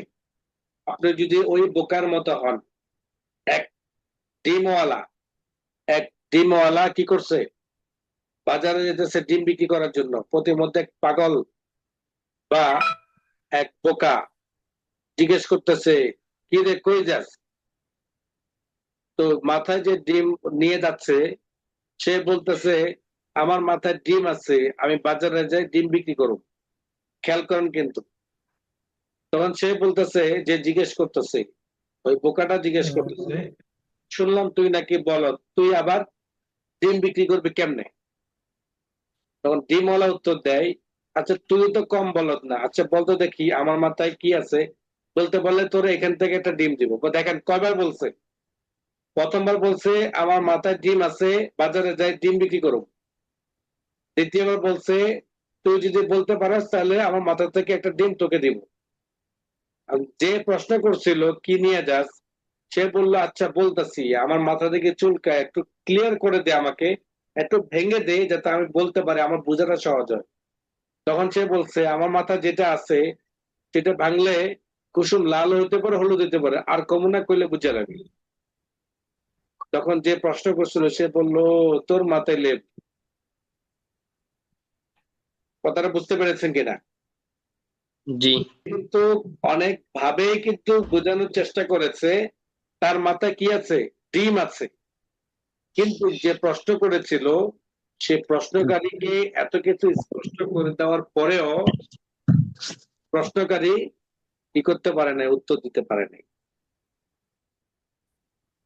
আপনি যদি ওই বোকার মতো হন, এক ডিমওয়ালা কি করছে? বাজারে যেতেছে ডিম বিক্রি করার জন্য। প্রতিমধ্যে এক পাগল বা এক বোকা জিজ্ঞেস করতেছে, কি রে কই যাস? তো মাথায় যে ডিম নিয়ে যাচ্ছে সে বলতেছে, আমার মাথায় ডিম আছে, আমি বাজারে যাই ডিম বিক্রি করব। খেয়াল করেন কিন্তু। তখন সে বলতেছে, যে জিজ্ঞেস করতেছে, ওই বোকাটা জিজ্ঞেস করতেছে, শুনলাম তুই নাকি বলদ, তুই আবার ডিম বিক্রি করবি কেমনে? তখন ডিমওয়ালা উত্তর দেয়, আচ্ছা তুই তো কম বলদ না, আচ্ছা বলতো দেখি আমার মাথায় কি আছে। বলতে বললে তোর এখান থেকে একটা ডিম দিব। দেখেন কয়বার বলছে? প্রথমবার বলছে আমার মাথায় ডিম আছে, বাজারে যাই ডিম বিক্রি করব। দ্বিতীয়বার বলছে তুই যদি বলতে পারস তাহলে আমার মাথা থেকে একটা ডিম তোকে দিব। যে প্রশ্ন করছিল কি নিয়ে যাস, সে বললো আচ্ছা বলতেছি, আমার মাথা থেকে চুলকায়, একটু ক্লিয়ার করে দে আমাকে, একটু ভেঙে দে যাতে আমি বলতে পারি, আমার বোঝাটা সহজ হয়। তখন সে বলছে আমার মাথা যেটা আছে সেটা ভাঙলে কুসুম লাল হতে পারে, হলুদ হতে পারে, আর কমনা কইলে বুঝে যাবে। তখন যে প্রশ্ন করছিল সে বললো তোর মাথায় লেপ। কথাটা বুঝতে পেরেছেন কিনা? জি কিন্তু অনেক ভাবেই কিন্তু বোঝানোর চেষ্টা করেছে তার মাথায় কি আছে, ডিম আছে। কিন্তু যে প্রশ্ন করেছিল সে প্রশ্নকারীকে এত কিছু স্পষ্ট করে দেওয়ার পরেও প্রশ্নকারী কি করতে পারে না, উত্তর দিতে পারে নাই।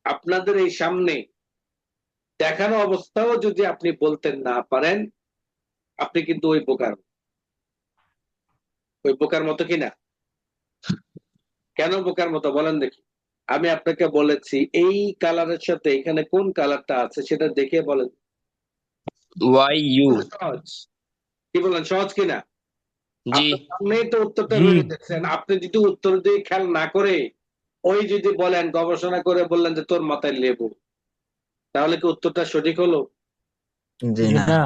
আপনাদের এই সামনে দেখানো অবস্থাও যদি আপনি বলতে না পারেন, আপনি কিন্তু ওই বোকার মতো কিনা? কেন বোকার মতো বলেন দেখি? আমি আপনাকে বলেছি এই কালারের সাথে এখানে কোন কালারটা আছে সেটা দেখে বলেন। YU সহজ। কি বলেন, সহজ কিনা? জি আপনার সামনেই তো উত্তরটা জি। রয়ে দেখছেন। আপনি যদি উত্তর দিয়ে খেয়াল না করে ওই যদি বলেন, গবেষণা করে বললেন যে তোর মাথায় লেবু, তাহলে কি উত্তরটা সঠিক হলো? জি জি না। না।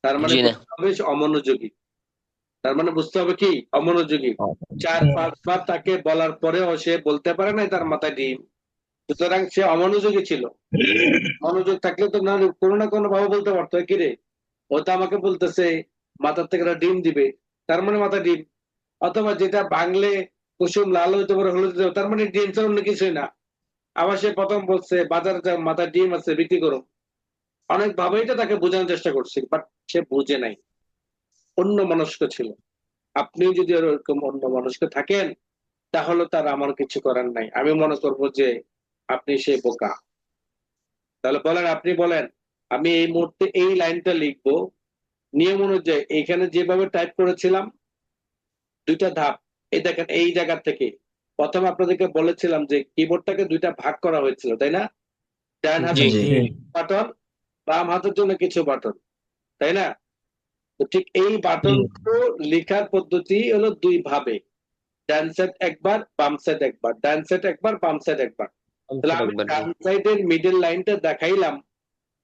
তার মানে জি না বুঝতে হবে সে অমনোযোগী। তার মানে বুঝতে হবে কি, অমনোযোগী। 4-5 বার তাকে বলার পরেও সে বলতে পারে নাই তার মাথায় ডিম, সুতরাং সে অমনোযোগী ছিল। মনোযোগ থাকলে তো কোনো না কোনো ভাবে বলতে পারতো, কি রে ও তো আমাকে বলতেছে মাথার থেকে একটা ডিম দিবে, তার মানে মাথা ডিম। অথবা যেটা বাংলে কুসুম লাল হইতে পারে, হলুদ হইতে পারে, তার মানে ডিম ছাড়া অন্য কিছুই না। আবার সে প্রথম বলছে বাজারে যা মাথায় ডিম আছে বিক্রি করো। অনেক ভাবেই তো তাকে বোঝানোর চেষ্টা করছি, বাট সে বুঝে নাই, অন্য মনস্ক ছিল। আপনি যদি ওরকম অন্য মনস্ক থাকেন তাহলে তার আমার কিছু করার নাই। আমি মনে করবো যে আপনি সেই বোকা। তাহলে বলেন, আপনি বলেন আমি এই মুহূর্তে এই লাইনটা লিখবো নিয়ম অনুযায়ী। এখানে যেভাবে টাইপ করেছিলাম দুইটা ধাপ, এই দেখেন এই জায়গা থেকে প্রথমে আপনাদেরকে বলেছিলাম যে কিবোর্ডটাকে দুইটা ভাগ করা হয়েছিল, তাই না? ডান হাতের জি জি। জি। বাটন, বাম হাতের জন্য কিছু বাটন, তাই না? তো ঠিক এই বাটনগুলো লেখার পদ্ধতি হলো দুই ভাবে, ডান সাইড একবার, বাম সাইড একবার, ডান সাইড একবার, বাম সাইড একবার। তাহলে আমি একবার ডান সাইডের মিডল লাইনটা দেখাইলাম।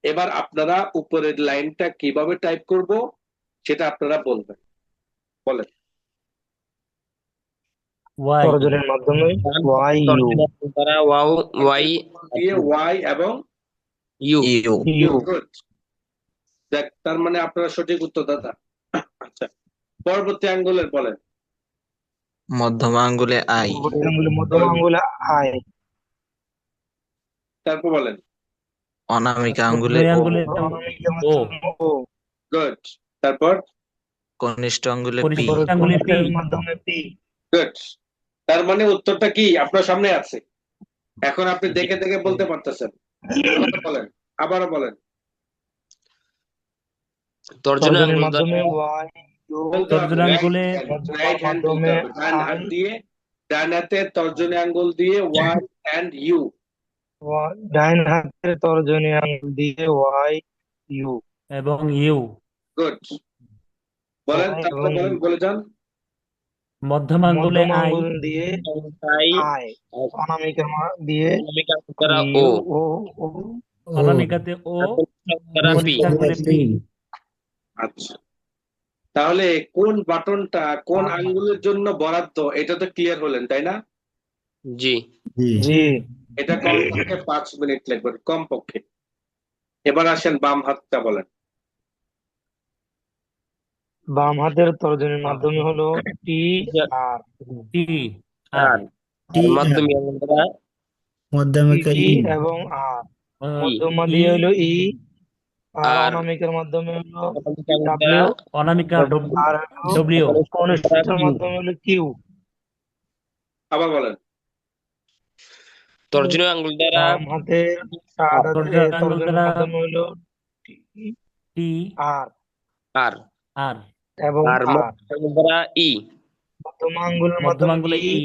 এবার আপনারা উপরের লাইনটা কিভাবে টাইপ করব সেটা আপনারা বলবেন। বলেন। ওয়াই। তর্জনীর মাধ্যমে YU তর্জনী দ্বারা দিয়ে ওয়াই এবং YU ইউ। You good। দেখ, তার মানে আপনারা সঠিক উত্তর দাদা। আচ্ছা, পরবর্তী আঙ্গুলের বলেন। মধ্যম আঙ্গুলে আই। মধ্যম আঙ্গুলে I তারপর বলেন। অনামিকা আঙ্গুলে দুই ও। আঙ্গুলে অনামিকা ও। মাধ্যমে O গুড। তারপর কনিষ্ঠ আঙ্গুলে পি। কনিষ্ঠ আঙ্গুলে পি। কনিষ্ঠের মাধ্যমে P গুড। তার মানে উত্তরটা কি আপনার সামনে আছে, এখন আপনি দেখে দেখে বলতে পারতেছেন। আবারও বলেন, আবারও বলেন। তর্জনী তর্জনীর আঙ্গুল মাধ্যমে দ্বারা YU বলতে হবে, তর্জনী আঙ্গুলে রাইট হ্যান্ড বলতে হবে, ডান হাত দিয়ে, ডান হাতে তর্জনী আঙ্গুল দিয়ে ওয়াই অ্যান্ড ইউ। ডাইন হাতের তর্জনী আঙ্গুল দিয়ে YU এবং ইউ। গুড। বলেন, তারপরে এবং বলেন, বলে যান। মধ্যম আঙ্গুলে মধ্যম আই। আঙ্গুল দিয়ে তাই I অনামিকা দিয়ে অনামিকা আঙ্গুল দ্বারা U O O অনামিকাতে ও, দ্বারা P কনিষ্ঠ আঙ্গুলে পি। আচ্ছা, তাহলে কোন বাটনটা কোন আঙ্গুলের জন্য বরাদ্দ এটা তো ক্লিয়ার হলেন, তাই না? জি জি এটা কমপক্ষে 5 মিনিট লাগবে, কমপক্ষে। এবার আসেন বাম হাতটা বলেন। বাম হাতের তর্জনীর মাধ্যমে হলো T R টি আর আর মাধ্যমিক আঙ্গুল দ্বারা T এবং R মধ্যমা দিয়ে হলো E আর আর অনামিকার মাধ্যমে হলো অনামিকা আঙ্গুল দ্বারা W অনামিকা আর হলো ডব্লিউ। কনিষ্ঠের মাধ্যমে হলো Q আবার বলেন। তর্জনী আঙ্গুল দ্বারা বাম হাতের ডান হাতের তর্জনী আঙ্গুল তর্জনীর দ্বারা মাধ্যমে হলো টি R আর আর এবং আর R মধ্যম আঙ্গুল দ্বারা ই মধ্যম আঙ্গুলের মধ্যম মাধ্যমে আঙ্গুলে E ই,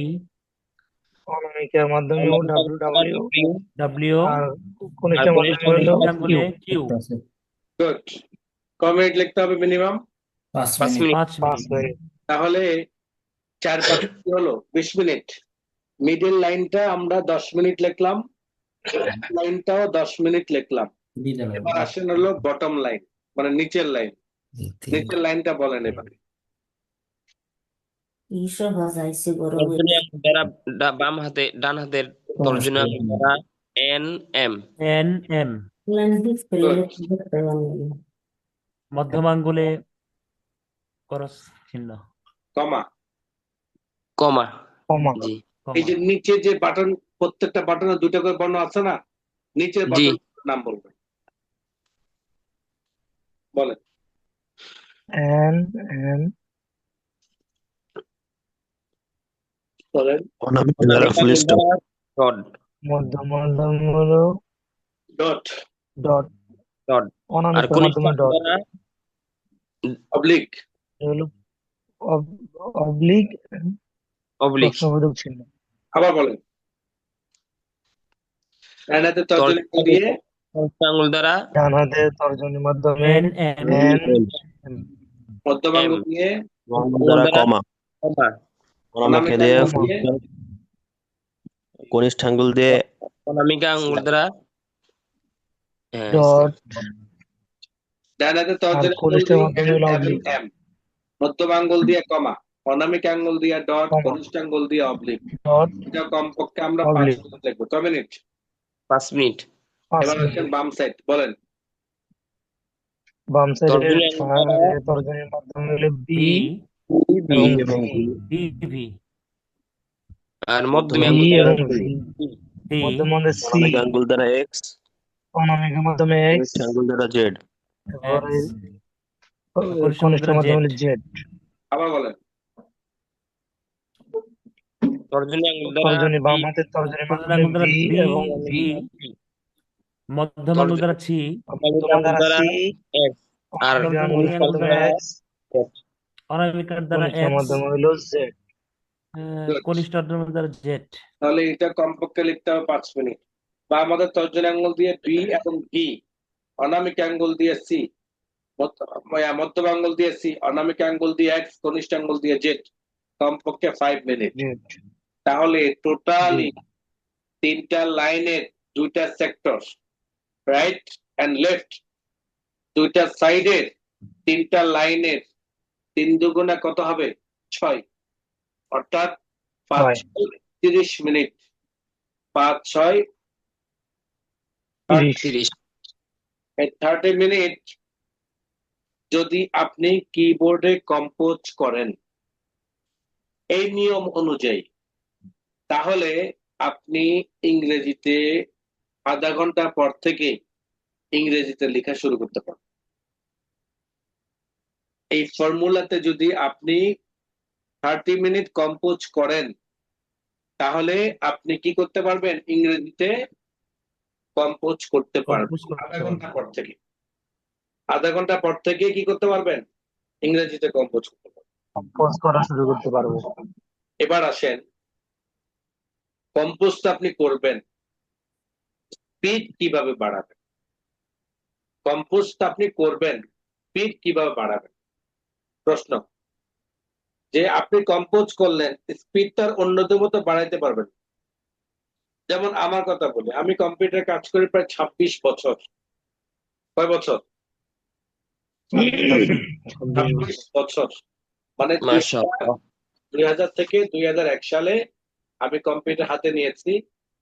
অনামিকার মাধ্যমে অনামিকা আঙ্গুল দ্বারা W W ডব্লিউ, আর আর কনিষ্ঠের কনিষ্ঠ মাধ্যমে হলো কনিষ্ঠ Q আঙ্গুলে কিউ। গুড। ক মিনিট লিখতে হবে মিনিমাম? 5 minute 5 5 minute. মিনিট তাহলে 4-5 কি হলো 20 মিনিট। মিডল লাইনটা আমরা 10 মিনিট লিখলাম, লাইনটাও 10 মিনিট লিখলাম। এবার আসেন হলো বটম লাইন, মানে নিচের লাইন। নিচের লাইনটা বলেন এবার। তর্জনী আঙ্গুল দ্বারা ডান হাতের তর্জনী আঙ্গুল দ্বারা এন এম। N M. মধ্যম আঙ্গুলে ক্রস চিহ্ন। কমা। কমা। কমা। জি এই যে নিচে যে বাটন, প্রত্যেকটা বাটনে দুটো করে বর্ণ আছে না, নিচের জি বাটন নাম বলবেন, বলেন। এন এম বলেন। অনামিকা আঙ্গুল দ্বারা রড। মধ্যম হলো ডট। ডট। ডট। আর অনামিকার কনিষ্ঠ মাধ্যমে আঙ্গুল ডট। দ্বারা অবলিক। হলো অবলিক অবলিক। প্রশ্নবোধক চিহ্ন। আবার বলেন। ডান হাতে তর্জনী আঙ্গুল দিয়ে কনিষ্ঠ আঙ্গুল দ্বারা ডান হাতের তর্জনীর মাধ্যমে এন এম। N M. মধ্যম আঙ্গুল দিয়ে আঙ্গুল দ্বারা কমা। অনামিকা দিয়ে আঙ্গুল দিয়ে কনিষ্ঠ আঙ্গুল দিয়ে অনামিকা আঙ্গুল দ্বারা ডট। ডান হাতে আর তর্জনী আঙ্গুল কনিষ্ঠের দিয়ে মাধ্যমে হলো অবলিক। এম, মধ্যম আঙ্গুল দিয়ে কমা, অনামিকা আঙ্গুল দিয়ে ডট, কমা। কনিষ্ঠ আঙ্গুল দিয়ে অবলিক। ডট এটা কমপক্ষে আমরা 5 অবলিক। মিনিট লিখবো। কয় মিনিট? 5 মিনিট। 5 এবার মিনিট। আসেন বাম সাইড, বলেন। বাম সাইডের তর্জনী আঙ্গুল দ্বারা তর্জনীর মাধ্যমে হলো বি বি এবং ভি। ভি। আর মধ্যম বি আঙ্গুল দ্বারা এবং ভি। সি। মধ্যম মধ্যে সি। অনামিকা আঙ্গুল দ্বারা এক্স, অনামিকার মাধ্যমে এক্স। কনিষ্ঠ আঙ্গুল দ্বারা জেড। এরপরে কনিষ্ঠ কনিষ্ঠের আঙ্গুল মাধ্যমে হলো জেড। জেড। আবার বলেন। তর্জনী আঙ্গুল দ্বারা তর্জনী বাম হাতের তর্জনীর তর্জনী মাধ্যমে আঙ্গুল দ্বারা বি বি এবং ভি। ভি। মধ্যম আঙ্গুল দ্বারা সি। মধ্যম আঙ্গুল দ্বারা দ্বারা সি। এক্স। আর অনামিকা তর্জনী আঙ্গুলের আঙ্গুল মাধ্যমে দ্বারা এক্স। অনামিকার দ্বারা কনিষ্ঠের এক্স। মাধ্যমে হলো জেড। কনিষ্ঠ আঙ্গুল দ্বারা জেড। তাহলে এটা কমপক্ষে লিখতে হবে 5 মিনিট। বা আমাদের তর্জনী আঙ্গুল দিয়ে বি এবং ভি, অনামিকা আঙ্গুল দিয়ে সি, মধ্যম আঙ্গুল দিয়ে সি, অনামিকা আঙ্গুল দিয়ে এক্স, কনিষ্ঠ আঙ্গুল দিয়ে জেড, কমপক্ষে 5 মিনিট। জেড। তাহলে টোটালি 3টা লাইনের 2টা সেক্টর, রাইট এন্ড লেফট, 2টা সাইডের 3টা লাইনের 3 দুগুণা কত হবে? 6, অর্থাৎ 5 30 মিনিট। 5 6 30। 30 মিনিট যদি আপনি কিবোর্ডে কম্পোজ করেন এই নিয়ম অনুযায়ী, তাহলে আপনি ইংরেজিতে আধা ঘন্টা পর থেকে ইংরেজিতে লেখা শুরু করতে পারবেন। এই ফর্মুলাতে যদি আপনি 30 মিনিট কম্পোজ করেন, তাহলে আপনি কি করতে পারবেন? ইংরেজিতে কম্পোজ করতে পারবেন আধা ঘন্টা পর থেকে। আধা ঘন্টা পর থেকে কি করতে পারবেন? ইংরেজিতে কম্পোজ করতে পারবেন। কম্পোজ করা শুরু করতে পারবো। এবার আসেন, কম্পোজটা আপনি করবেন, স্পিড কিভাবে বাড়াবেন? কম্পোজটা আপনি করবেন, স্পিড কিভাবে বাড়াবেন? প্রশ্ন যে আপনি কম্পোজ করলেন, স্পিডটার অন্যদের মতো বাড়াইতে পারবেন। যেমন আমার কথা বলি, আমি কম্পিউটার কাজ করি প্রায় 26 বছর। কয় বছর? 26 বছর। মানে মাশাআল্লাহ। 2000 থেকে 2001 সালে আমি কম্পিউটার হাতে নিয়েছি,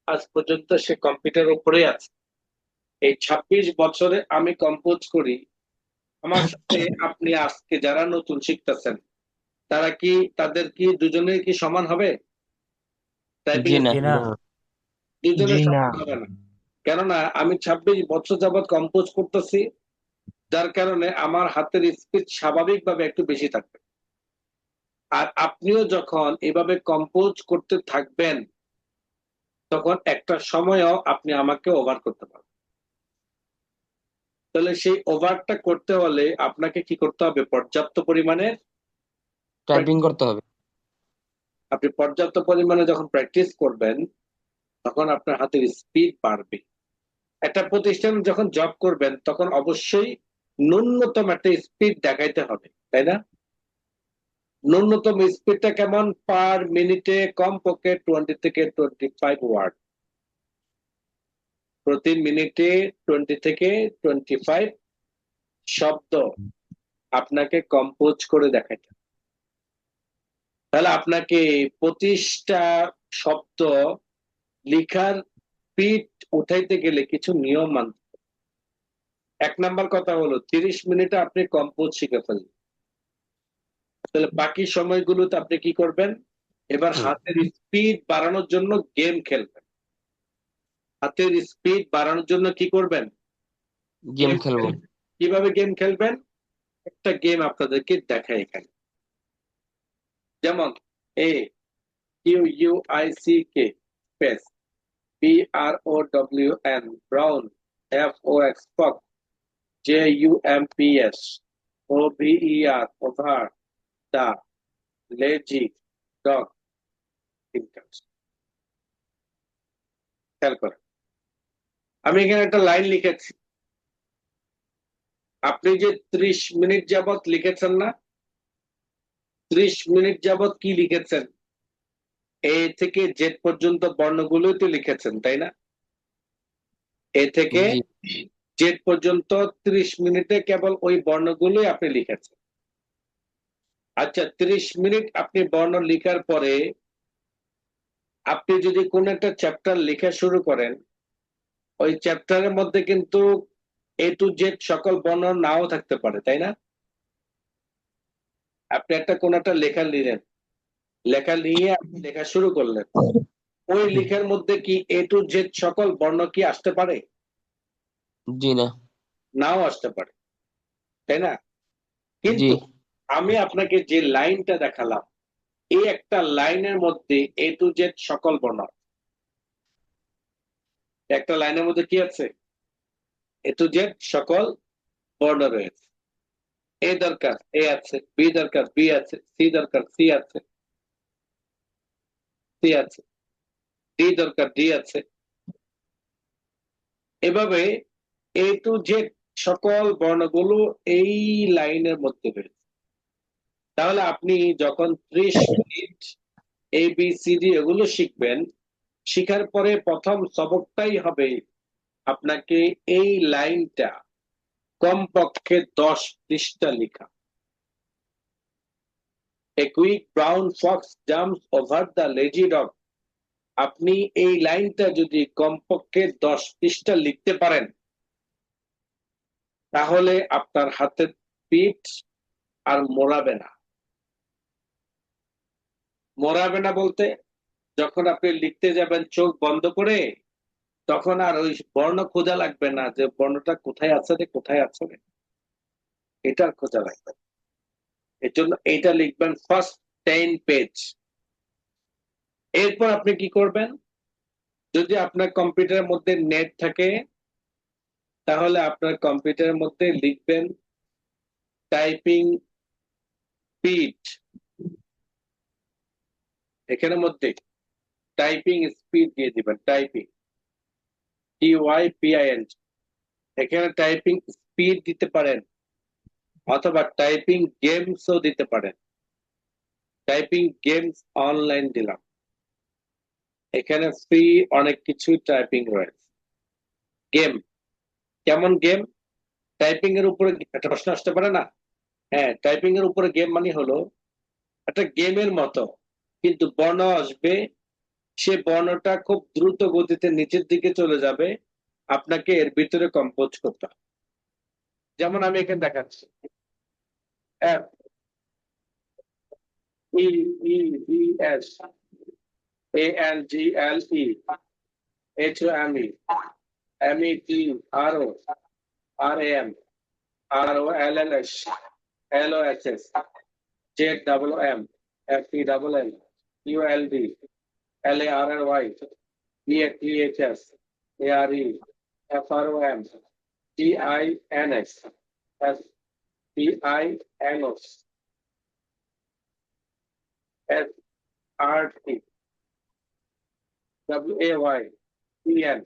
আজ পর্যন্ত সে কম্পিউটার উপরে আছে। এই 26 বছরে আমি কম্পোজ করি। আমার সাথে আপনি আজকে যারা নতুন শিখতেছেন, তারা কি, তাদের কি দুজনের কি সমান হবে? জি না। দুজনের জি না। সমান হবে না। কেননা আমি 26 বছর যাবৎ কম্পোজ করতেছি, যার কারণে আমার হাতের স্পিড স্বাভাবিকভাবে একটু বেশি থাকবে। আর আপনিও যখন এভাবে কম্পোজ করতে থাকবেন, তখন একটা সময়ও আপনি আমাকে ওভার করতে পারবেন। তাহলে সেই ওভারটা করতে হলে আপনাকে কি করতে হবে? পর্যাপ্ত পরিমাণে টাইপিং করতে হবে। আপনি পর্যাপ্ত পরিমাণে যখন প্র্যাকটিস করবেন, তখন আপনার হাতের স্পিড বাড়বে। একটা প্রতিষ্ঠানে যখন জব করবেন, তখন অবশ্যই ন্যূনতম একটা স্পিড দেখাইতে হবে, তাই না? ন্যূনতম স্পিডটা কেমন? পার মিনিটে কমপক্ষে 20 থেকে 25 ওয়ার্ড। প্রতি মিনিটে 20 থেকে 25 শব্দ আপনাকে কম্পোজ করে দেখাইতে হবে। তাহলে আপনাকে 25টা শব্দ লিখার স্পিড উঠাইতে গেলে কিছু নিয়ম মানতে হবে। 1 নাম্বার কথা হলো 30 মিনিটে আপনি কম্পোজ শিখে ফেলবেন। তাহলে বাকি সময়গুলোতে আপনি কি করবেন? এবার হাতের স্পিড বাড়ানোর জন্য গেম খেলবেন। হাতের স্পিড বাড়ানোর জন্য কি করবেন? গেম খেলবো। খেলবেন। কিভাবে গেম খেলবেন? একটা গেম আপনাদেরকে দেখাই এখানে। যেমন QUICK space BROWN brown FOX fox JUMPS OVER over the lazy dog ইনকামস। খেয়াল করেন আমি এখানে একটা লাইন লিখেছি। আপনি যে 30 মিনিট যাবত লিখেছেন না, 30 মিনিট যাবত কি লিখেছেন? এ থেকে জেড পর্যন্ত বর্ণগুলোই তো লিখেছেন, তাই না? এ থেকে জি জেড পর্যন্ত 30 মিনিটে কেবল ওই বর্ণগুলোই আপনি লিখেছেন। আচ্ছা 30 মিনিট আপনি বর্ণ লেখার পরে আপনি যদি কোন একটা চ্যাপ্টার লেখা শুরু করেন, ওই চ্যাপ্টারের মধ্যে কিন্তু এ টু জেড সকল বর্ণ নাও থাকতে পারে, তাই না? আপনি কোন একটা লেখা নিলেন, লেখা নিয়ে আপনি লেখা শুরু করলেন, ওই লেখার মধ্যে কি এ টু জেড সকল বর্ণ কি আসতে পারে? জি না নাও আসতে পারে, তাই না? জি কিন্তু আমি আপনাকে যে লাইনটা দেখালাম, এই একটা লাইনের মধ্যে এ টু জেড সকল বর্ণ আছে। একটা লাইনের মধ্যে কি আছে? এ টু জেড সকল বর্ণ রয়েছে। এ দরকার এ আছে, বি দরকার বি আছে, সি দরকার সি আছে, সি আছে, ডি দরকার ডি আছে। এভাবে এ টু জেড সকল বর্ণগুলো এই লাইনের মধ্যে রয়েছে। তাহলে আপনি যখন 30 মিনিট ABCD এগুলো শিখবেন, শিখার পরে প্রথম সবকটাই হবে আপনাকে এই লাইনটা কমপক্ষে 10 পৃষ্ঠা লেখা। A quick brown fox jumps over the lazy dog. আপনি এই লাইনটা যদি কমপক্ষে 10 পৃষ্ঠা লিখতে পারেন, তাহলে আপনার হাতের পিঠ আর মোড়াবে না। মোড়াবে না বলতে, যখন আপনি লিখতে যাবেন চোখ বন্ধ করে, তখন আর ওই বর্ণ খোঁজা লাগবে না যে বর্ণটা কোথায় আছে রে কোথায় আছে রে, এটা খোঁজা লাগবে না। এর জন্য এইটা লিখবেন ফার্স্ট 10 পেজ। এরপর আপনি কি করবেন? যদি আপনার কম্পিউটারের মধ্যে নেট থাকে, তাহলে আপনার কম্পিউটারের মধ্যে লিখবেন টাইপিং স্পিড। এখানের মধ্যে টাইপিং স্পিড দিয়ে দিবেন, টাইপিং TYPIN। এখানে টাইপিং স্পিড দিতে পারেন, অথবা টাইপিং গেমসও দিতে পারেন। টাইপিং গেমস অনলাইন দিলাম, এখানে ফ্রি অনেক কিছু টাইপিং রয়েছে। গেম কেমন গেম? টাইপিং এর উপরে একটা প্রশ্ন আসতে পারে না? হ্যাঁ, টাইপিং এর উপরে গেম মানে হলো একটা গেমের মতো, কিন্তু বর্ণ আসবে, সে বর্ণটা খুব দ্রুত গতিতে নিচের দিকে চলে যাবে, আপনাকে এর ভিতরে কম্পোজ করতে হবে। যেমন আমি এখানে দেখাচ্ছি F E E V S A N G L E H O M E M E T R O R A M R O L L S L O S S Z O M F E L L U L D L A R R Y B H E H S A R E F R O M T I N S S T I N O S R T W A Y T N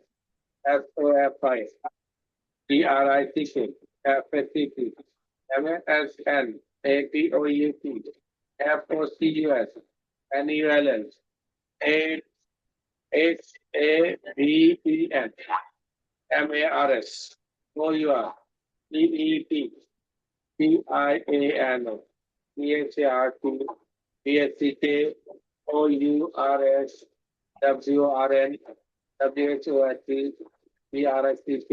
S O F I D R I C K F A C T M A S N A T O U T F O C U S N U L L A H A V E N M A R S O U R P E T P I A N O P H A R T P BSCK, OURS, WRN, WHOST, BRSCK,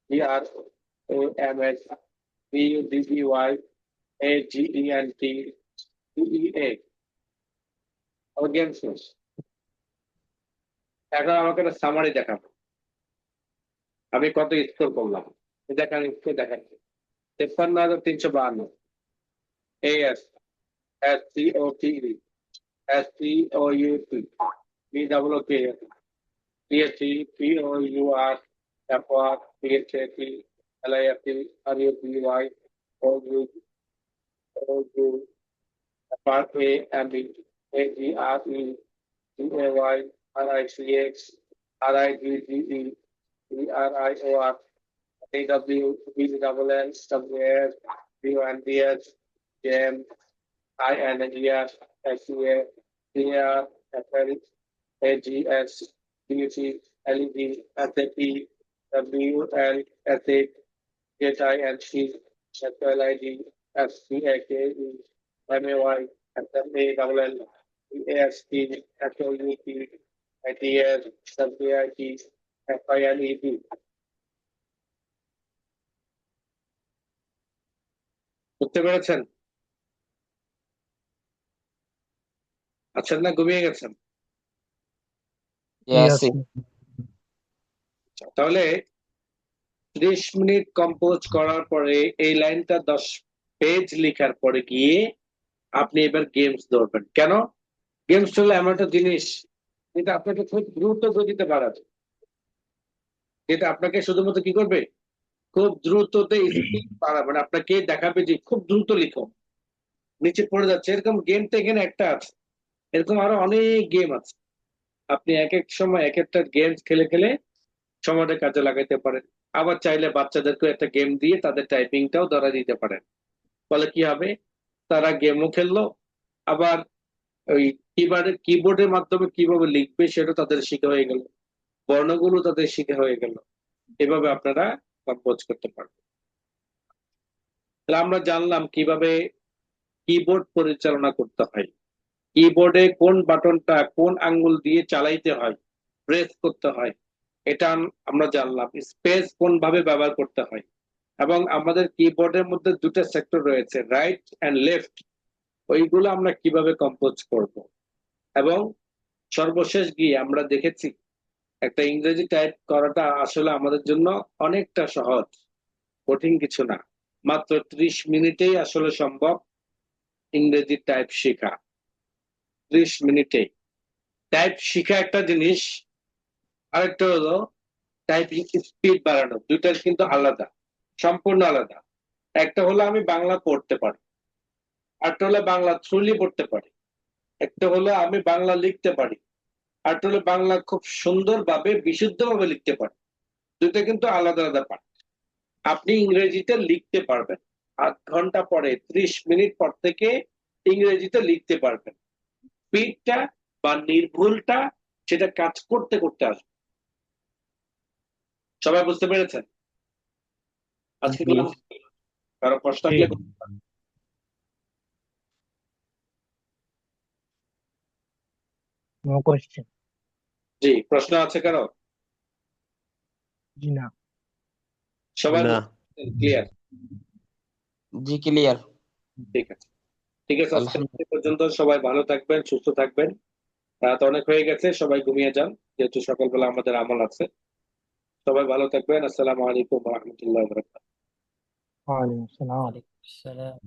BRAMS, BUDBY, AGENT, DEA. আমার game শেষ। এখন আমাকে একটা summary দেখাবো আমি কত score করলাম। দেখান স্কোর দেখাচ্ছি 53,352 AS SCOTE SCOUT BWK PSC POUR FR PHAT LIFT RUBY OU FRA MB AGRE CAY RICX RIGGE BRIOR AW BWN WS BUNDS JM INGR SCA CR FL AGS DUC LED SAP WL SAP HINC SLID SCAKE MAY SMALL AST SOUT ITS WIT FILED বুঝতে পেরেছেন? আছেন না ঘুমিয়ে গেছেন? Yes. তাহলে 30 minute compose করার পরে এই লাইনটা 10 পেজ লেখার পরে গিয়ে আপনি এবার গেমস ধরবেন। কেন? গেমস হলো এমন একটা জিনিস যেটা আপনাকে খুব দ্রুত গতিতে বাড়াবে, যেটা আপনাকে শুধুমাত্র কি করবে, খুব দ্রুততে স্পিড বাড়াবে, মানে আপনাকে দেখাবে যে খুব দ্রুত লিখো, নিচে পড়ে যাচ্ছে। এরকম গেম তো এখানে একটা আছে, এরকম আরো অনেক গেম আছে। আপনি এক এক সময় এক একটা গেমস খেলে খেলে সময়টা কাজে লাগাইতে পারেন। আবার চাইলে বাচ্চাদেরকে একটা গেম দিয়ে তাদের টাইপিংটাও ধরা দিতে পারেন। ফলে কি হবে, তারা গেমও খেললো, আবার ওই কিবোর্ডের মাধ্যমে কিভাবে লিখবে সেটা তাদের শেখা হয়ে গেল, বর্ণগুলো তাদের শেখা হয়ে গেল। এভাবে আপনারা কম্পোজ করতে পারবেন। তাহলে আমরা জানলাম কিভাবে কিবোর্ড পরিচালনা করতে হয়, কিবোর্ডে কোন বাটনটা কোন আঙ্গুল দিয়ে চালাইতে হয়, প্রেস করতে হয়, এটা আমরা জানলাম। স্পেস কোন ভাবে ব্যবহার করতে হয়, এবং আমাদের কিবোর্ডের মধ্যে দুটো সেক্টর রয়েছে, রাইট এন্ড লেফট, ওইগুলো আমরা কিভাবে কম্পোজ করব। এবং সর্বশেষ গিয়ে আমরা দেখেছি একটা ইংরেজি টাইপ করাটা আসলে আমাদের জন্য অনেকটা সহজ, কঠিন কিছু না। মাত্র 30 মিনিটেই আসলে সম্ভব ইংরেজি টাইপ শেখা। 30 মিনিটে টাইপ শেখা একটা জিনিস, আরেকটা হলো টাইপিং স্পিড বাড়ানো। দুইটার কিন্তু আলাদা, সম্পূর্ণ আলাদা। একটা হলো আমি বাংলা পড়তে পারি, আরেকটা হলো বাংলা থ্রুলি পড়তে পারি, একটা হলো আমি বাংলা লিখতে পারি, আরেকটা হলো বাংলা খুব সুন্দরভাবে বিশুদ্ধভাবে লিখতে পারি। দুইটা কিন্তু আলাদা আলাদা পার্ট। আপনি ইংরেজিতে লিখতে পারবেন 8 ঘন্টা পরে, 30 মিনিট পর থেকে ইংরেজিতে লিখতে পারবেন। স্পিডটা বা নির্ভুলটা সেটা কাজ করতে করতে আসবে। সবাই বুঝতে পেরেছেন? আজকে ক্লাস কারো প্রশ্ন থাকলে No question. জি, প্রশ্ন আছে কারো? জি না। সবাই ক্লিয়ার? জি ক্লিয়ার। ঠিক আছে, ঠিক আছে। আজকে আলহামদুলিল্লাহ। এই পর্যন্ত সবাই ভালো থাকবেন, সুস্থ থাকবেন। রাত অনেক হয়ে গেছে, সবাই ঘুমিয়ে যান, যেহেতু সকালবেলা আমাদের আমল আছে। সবাই ভালো থাকবেন। আসসালামু আলাইকুম ওয়া রাহমাতুল্লাহি ওয়া বারাকাতুহু। ওয়ালাইকুম আসসালাম। ওয়ালাইকুম আসসালাম।